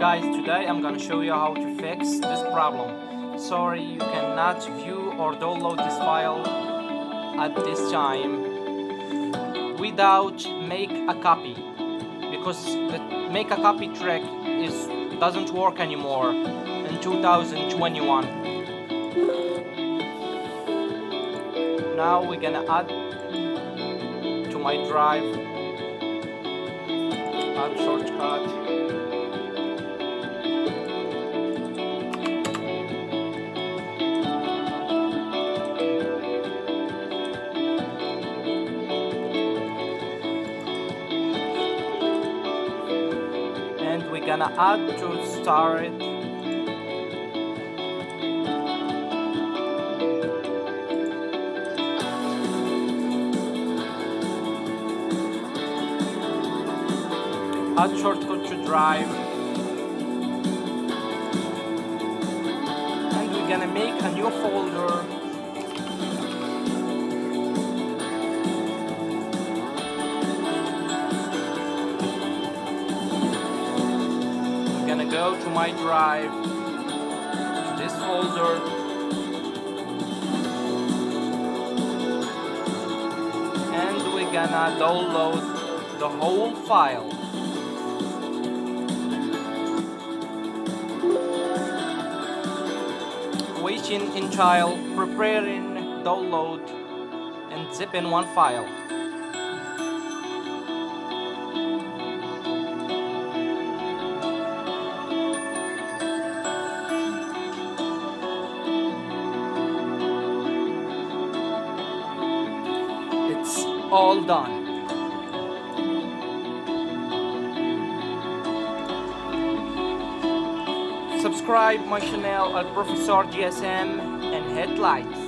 Guys, today I'm gonna show you how to fix this problem. Sorry, you cannot view or download this file at this time without make a copy, because the make a copy trick doesn't work anymore in 2021. Now we're gonna add to my drive, add shortcut. And we're gonna add to start it. Add shortcut to drive, and we're gonna make a new folder. I'm gonna go to my drive, to this folder, and we're gonna download the whole file. Waiting in child, preparing, download, and zip in one file. It's all done. Subscribe my channel at Professor GSM and hit like.